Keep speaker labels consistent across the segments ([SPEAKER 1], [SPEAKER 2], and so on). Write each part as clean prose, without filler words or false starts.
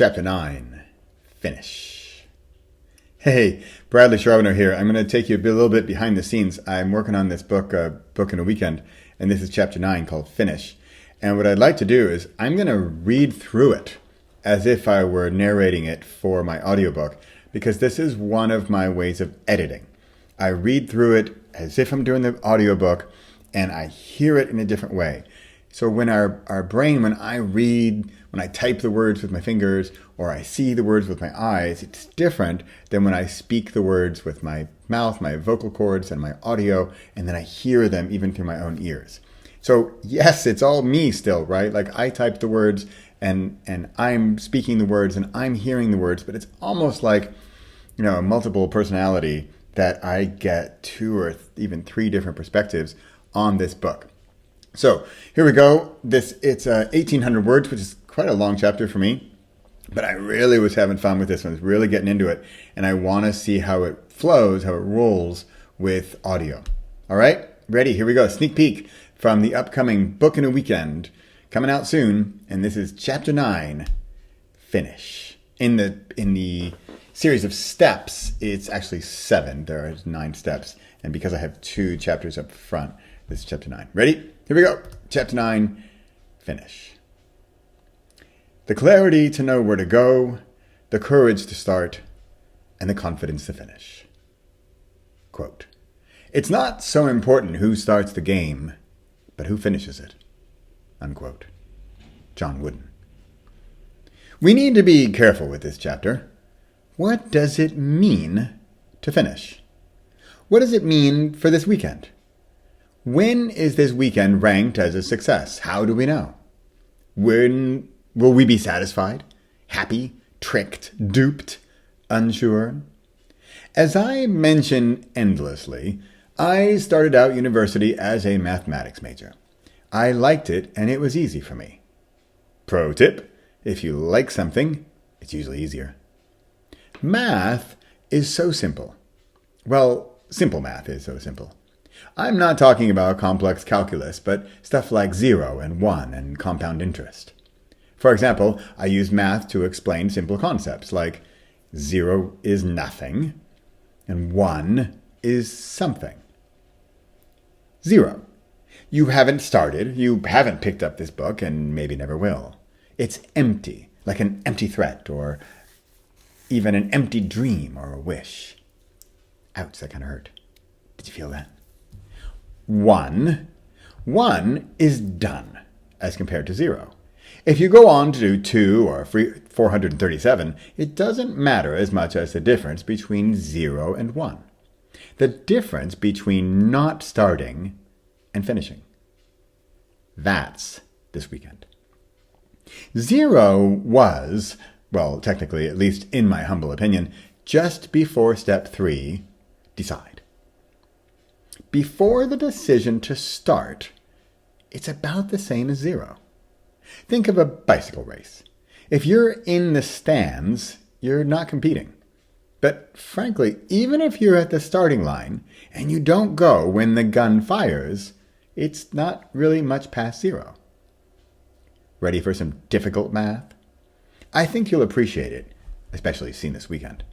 [SPEAKER 1] Chapter 9, Finish. Hey, Bradley Charbonneau here. I'm going to take you a little bit behind the scenes. I'm working on this book in a weekend, and this is Chapter 9 called Finish. And what I'd like to do is I'm going to read through it as if I were narrating it for my audiobook, because this is one of my ways of editing. I read through it as if I'm doing the audiobook, and I hear it in a different way. So when our brain, when I type the words with my fingers or I see the words with my eyes, it's different than when I speak the words with my mouth, my vocal cords, and my audio, and then I hear them even through my own ears. So yes, it's all me still, right? Like I type the words and I'm speaking the words and I'm hearing the words, but it's almost like, a multiple personality that I get 2 or even 3 different perspectives on this book. So here we go. It's 1,800 words, which is quite a long chapter for me, but I really was having fun with this one. I was really getting into it, and I want to see how it flows, how it rolls with audio. All right, ready? Here we go. Sneak peek from the upcoming book in a weekend, coming out soon, and this is Chapter 9, Finish. In the series of steps, it's actually 7. There are 9 steps, and because I have 2 chapters up front, this is Chapter 9. Ready? Here we go. Chapter 9, Finish. The clarity to know where to go, the courage to start, and the confidence to finish. Quote, "It's not so important who starts the game, but who finishes it." Unquote. John Wooden. We need to be careful with this chapter. What does it mean to finish? What does it mean for this weekend? When is this weekend ranked as a success? How do we know? When will we be satisfied, happy, tricked, duped, unsure? As I mention endlessly, I started out university as a mathematics major. I liked it and it was easy for me. Pro tip, if you like something, it's usually easier. Math is so simple. Well, simple math is so simple. I'm not talking about complex calculus, but stuff like 0 and 1 and compound interest. For example, I use math to explain simple concepts like 0 is nothing and 1 is something. 0. You haven't started, you haven't picked up this book, and maybe never will. It's empty, like an empty threat or even an empty dream or a wish. Ouch, that kind of hurt. Did you feel that? 1 is done as compared to 0. If you go on to do 2 or 437, it doesn't matter as much as the difference between 0 and 1. The difference between not starting and finishing. That's this weekend. 0 was, well, technically, at least in my humble opinion, just before step 3, decide. Before the decision to start, it's about the same as 0. Think of a bicycle race. If you're in the stands, you're not competing. But frankly, even if you're at the starting line and you don't go when the gun fires, it's not really much past 0. Ready for some difficult math? I think you'll appreciate it, especially seen this weekend.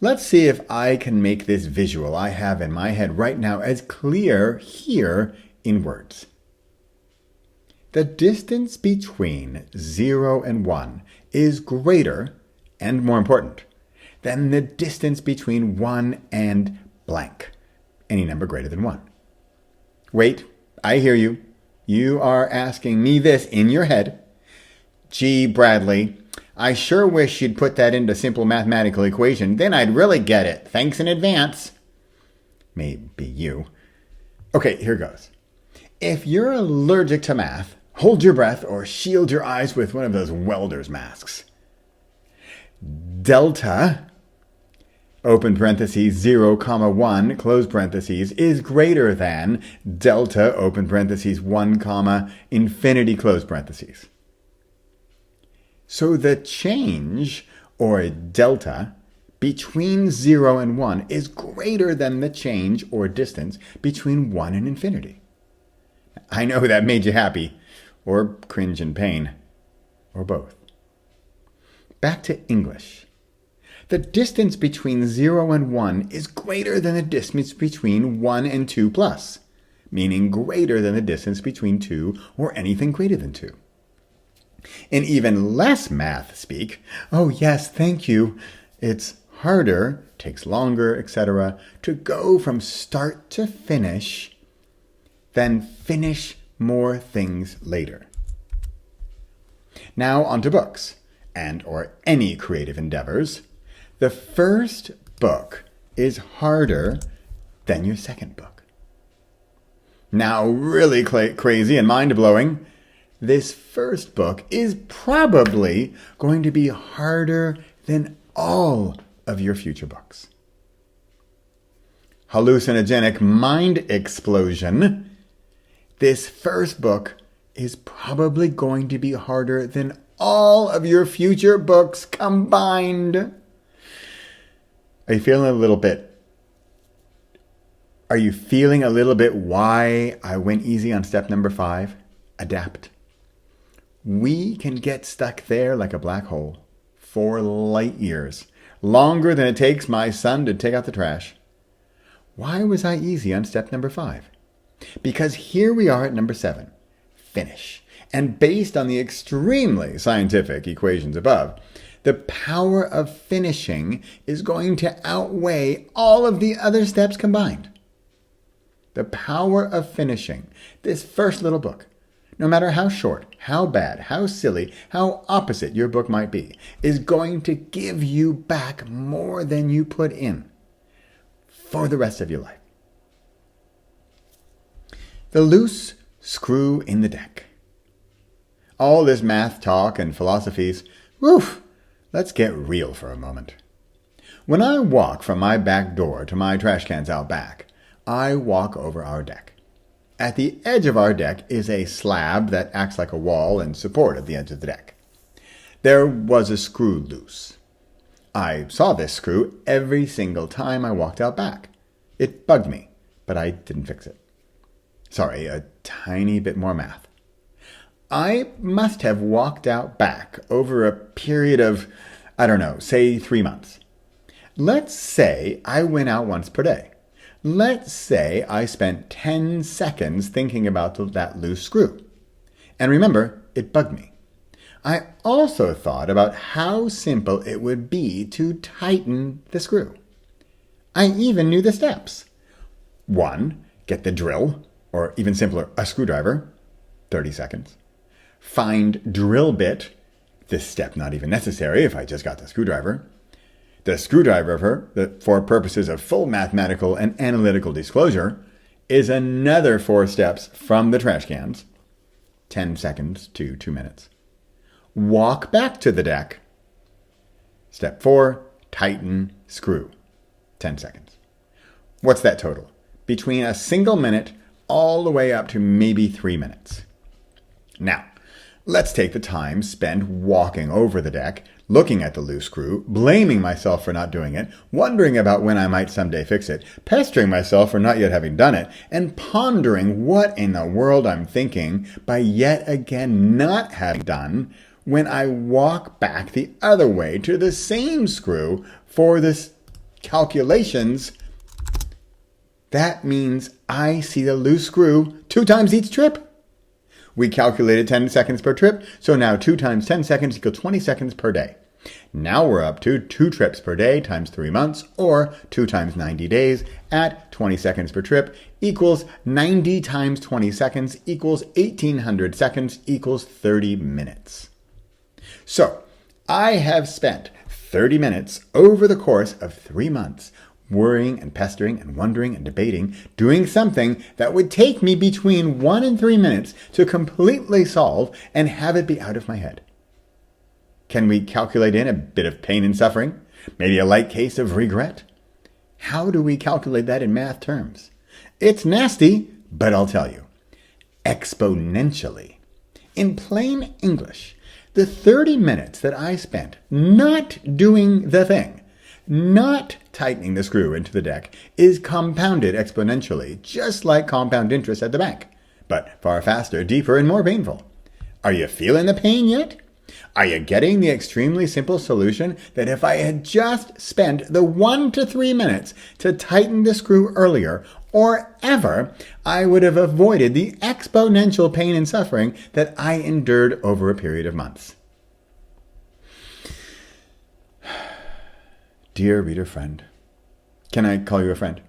[SPEAKER 1] Let's see if I can make this visual I have in my head right now as clear here in words. The distance between 0 and 1 is greater, and more important, than the distance between 1 and blank, any number greater than 1. Wait, I hear you. You are asking me this in your head. Gee, Bradley, I sure wish you'd put that into simple mathematical equation. Then I'd really get it. Thanks in advance. Maybe you. Okay, here goes. If you're allergic to math, hold your breath or shield your eyes with one of those welder's masks. Delta, open parentheses, 0, 1, close parentheses, is greater than delta, open parentheses, 1, infinity, close parentheses. So the change, or delta, between 0 and 1 is greater than the change, or distance, between 1 and infinity. I know that made you happy, or cringe in pain, or both. back to English. The distance between 0 and 1 is greater than the distance between 1 and 2 plus, meaning greater than the distance between 2 or anything greater than 2. In even less math speak, oh yes, thank you, it's harder, takes longer, etc., to go from start to finish than finish more things later. Now onto books, and or any creative endeavors. The first book is harder than your second book. Now, really crazy and mind-blowing, this first book is probably going to be harder than all of your future books. Hallucinogenic mind explosion. This first book is probably going to be harder than all of your future books combined. Are you feeling a little bit why I went easy on step number 5? Adapt. We can get stuck there like a black hole for light years, longer than it takes my son to take out the trash. Why was I easy on step number 5? Because here we are at number 7, finish. And based on the extremely scientific equations above, the power of finishing is going to outweigh all of the other steps combined. The power of finishing this first little book, no matter how short, how bad, how silly, how opposite your book might be, is going to give you back more than you put in for the rest of your life. The loose screw in the deck. All this math talk and philosophies, woof, let's get real for a moment. When I walk from my back door to my trash cans out back, I walk over our deck. At the edge of our deck is a slab that acts like a wall and support at the edge of the deck. There was a screw loose. I saw this screw every single time I walked out back. It bugged me, but I didn't fix it. Sorry, a tiny bit more math. I must have walked out back over a period of, say 3 months. Let's say I went out once per day. Let's say I spent 10 seconds thinking about that loose screw. And remember, it bugged me. I also thought about how simple it would be to tighten the screw. I even knew the steps. 1, get the drill, or even simpler, a screwdriver, 30 seconds. Find drill bit, this step not even necessary if I just got the screwdriver. The screwdriver, for purposes of full mathematical and analytical disclosure, is another 4 steps from the trash cans, 10 seconds to 2 minutes. Walk back to the deck. Step 4, tighten screw, 10 seconds. What's that total? Between a single minute all the way up to maybe 3 minutes. Now, let's take the time spent walking over the deck, looking at the loose screw, blaming myself for not doing it, wondering about when I might someday fix it, pestering myself for not yet having done it, and pondering what in the world I'm thinking by yet again not having done when I walk back the other way to the same screw for this calculations. That means I see the loose screw 2 times each trip. We calculated 10 seconds per trip, so now 2 times 10 seconds equals 20 seconds per day. Now we're up to 2 trips per day times 3 months, or 2 times 90 days at 20 seconds per trip equals 90 times 20 seconds equals 1800 seconds equals 30 minutes. So, I have spent 30 minutes over the course of 3 months worrying and pestering and wondering and debating, doing something that would take me between 1 and 3 minutes to completely solve and have it be out of my head. Can we calculate in a bit of pain and suffering? Maybe a light case of regret? How do we calculate that in math terms? It's nasty, but I'll tell you. Exponentially. In plain English, the 30 minutes that I spent not doing the thing, not tightening the screw into the deck, is compounded exponentially, just like compound interest at the bank, but far faster, deeper, and more painful. Are you feeling the pain yet? Are you getting the extremely simple solution that if I had just spent the 1 to 3 minutes to tighten the screw earlier or ever, I would have avoided the exponential pain and suffering that I endured over a period of months? Dear reader friend, can I call you a friend?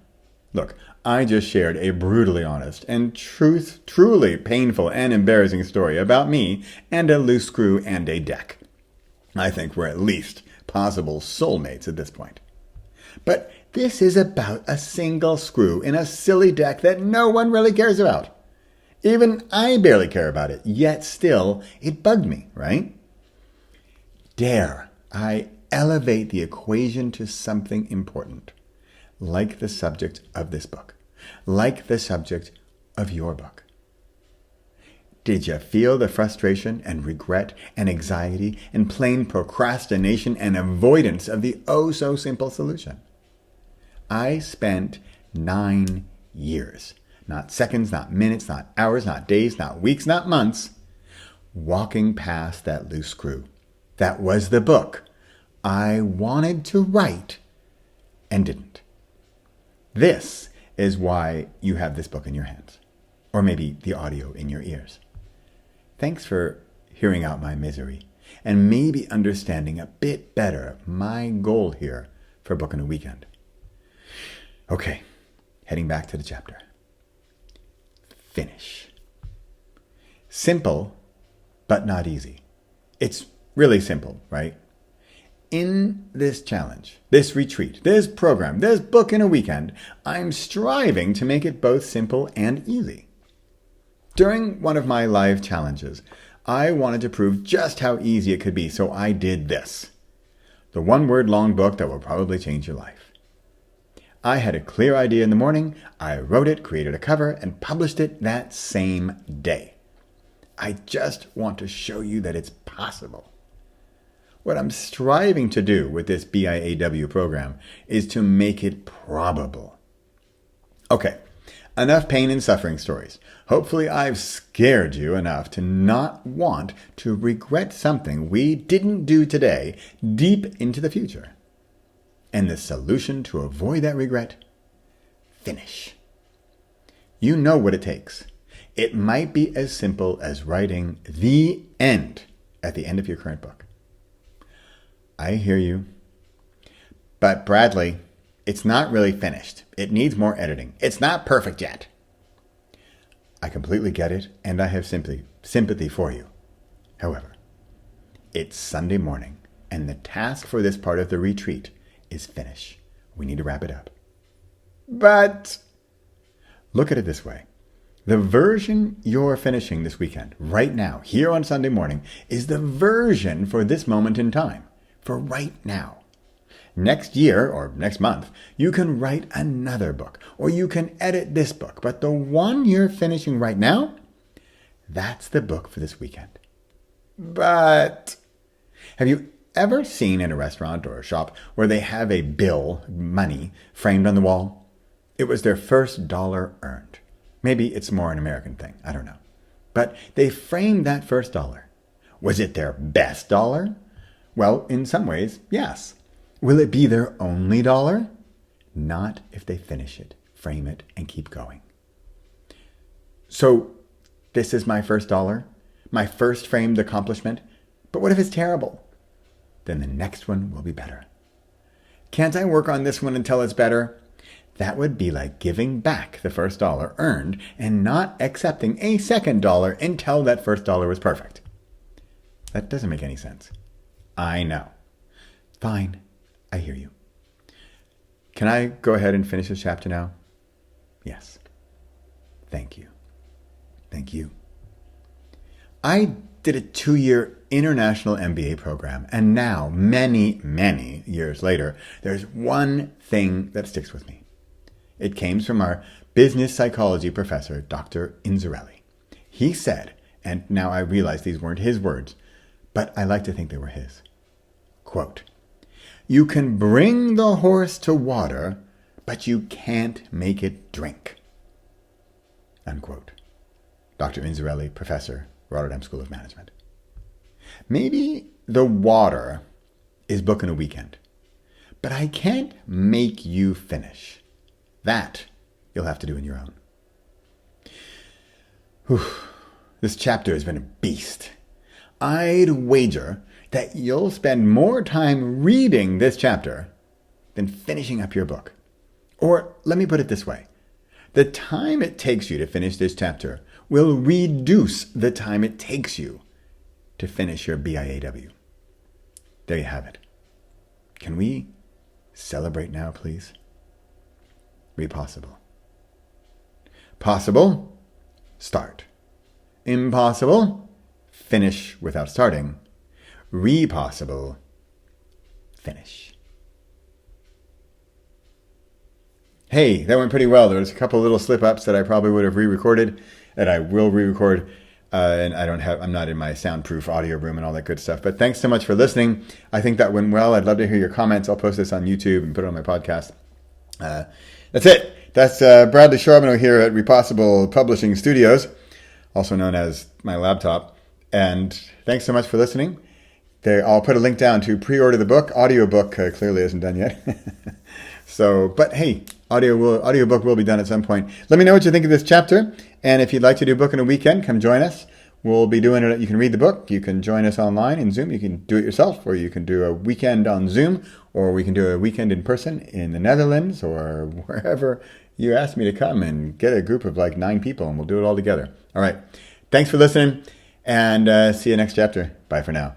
[SPEAKER 1] Look, I just shared a brutally honest and truly painful and embarrassing story about me and a loose screw and a deck. I think we're at least possible soulmates at this point. But this is about a single screw in a silly deck that no one really cares about. Even I barely care about it, yet still it bugged me, right? Dare I elevate the equation to something important, like the subject of this book, like the subject of your book. Did you feel the frustration and regret and anxiety and plain procrastination and avoidance of the oh-so-simple solution? I spent 9 years, not seconds, not minutes, not hours, not days, not weeks, not months, walking past that loose screw. That was the book I wanted to write and didn't. This is why you have this book in your hands, or maybe the audio in your ears. Thanks for hearing out my misery and maybe understanding a bit better my goal here for Book in a Weekend. Okay, heading back to the chapter. Finish. Simple, but not easy. It's really simple, right? In this challenge, this retreat, this program, this Book in a Weekend, I'm striving to make it both simple and easy. During one of my live challenges, I wanted to prove just how easy it could be, so I did this. The one-word long book that will probably change your life. I had a clear idea in the morning, I wrote it, created a cover, and published it that same day. I just want to show you that it's possible. What I'm striving to do with this BIAW program is to make it probable. Okay, enough pain and suffering stories. Hopefully I've scared you enough to not want to regret something we didn't do today deep into the future. And the solution to avoid that regret? Finish. You know what it takes. It might be as simple as writing the end at the end of your current book. I hear you. But Bradley, it's not really finished. It needs more editing. It's not perfect yet. I completely get it, and I have sympathy for you. However, it's Sunday morning, and the task for this part of the retreat is finish. We need to wrap it up. But look at it this way. The version you're finishing this weekend, right now, here on Sunday morning, is the version for this moment in time, for right now. Next year, or next month, you can write another book, or you can edit this book. But the one you're finishing right now, that's the book for this weekend. But have you ever seen in a restaurant or a shop where they have a bill, money, framed on the wall? It was their first dollar earned. Maybe it's more an American thing. I don't know. But they framed that first dollar. Was it their best dollar? Well, in some ways, yes. Will it be their only dollar? Not if they finish it, frame it, and keep going. So, this is my first dollar, my first framed accomplishment. But what if it's terrible? Then the next one will be better. Can't I work on this one until it's better? That would be like giving back the first dollar earned and not accepting a second dollar until that first dollar was perfect. That doesn't make any sense. I know. Fine. I hear you. Can I go ahead and finish this chapter now? Yes. Thank you. Thank you. I did a 2-year international MBA program, and now, many, many years later, there's one thing that sticks with me. It came from our business psychology professor, Dr. Inzarelli. He said, and now I realize these weren't his words, but I like to think they were his. Quote, "You can bring the horse to water, but you can't make it drink." Unquote. Dr. Inzarelli, professor, Rotterdam School of Management. Maybe the water is book in a weekend, but I can't make you finish. That you'll have to do on your own. Whew. This chapter has been a beast. I'd wager that you'll spend more time reading this chapter than finishing up your book. Or let me put it this way. The time it takes you to finish this chapter will reduce the time it takes you to finish your BIAW. There you have it. Can we celebrate now, please? Be possible. Possible, start. Impossible, finish without starting. Re-possible, finish. Hey, that went pretty well. There was a couple little slip-ups that I probably would have re-recorded, that I will re-record, and I'm not in my soundproof audio room and all that good stuff. But thanks so much for listening. I think that went well. I'd love to hear your comments. I'll post this on YouTube and put it on my podcast. That's it. That's Bradley Charbonneau here at Repossible Publishing Studios, also known as my laptop. And thanks so much for listening. I'll put a link down to pre-order the book. Audiobook clearly isn't done yet. But hey, audiobook will be done at some point. Let me know what you think of this chapter. And if you'd like to do a book in a weekend, come join us. We'll be doing it. You can read the book. You can join us online in Zoom. You can do it yourself, or you can do a weekend on Zoom, or we can do a weekend in person in the Netherlands or wherever you ask me to come and get a group of like 9 people, and we'll do it all together. All right. Thanks for listening, and see you next chapter. Bye for now.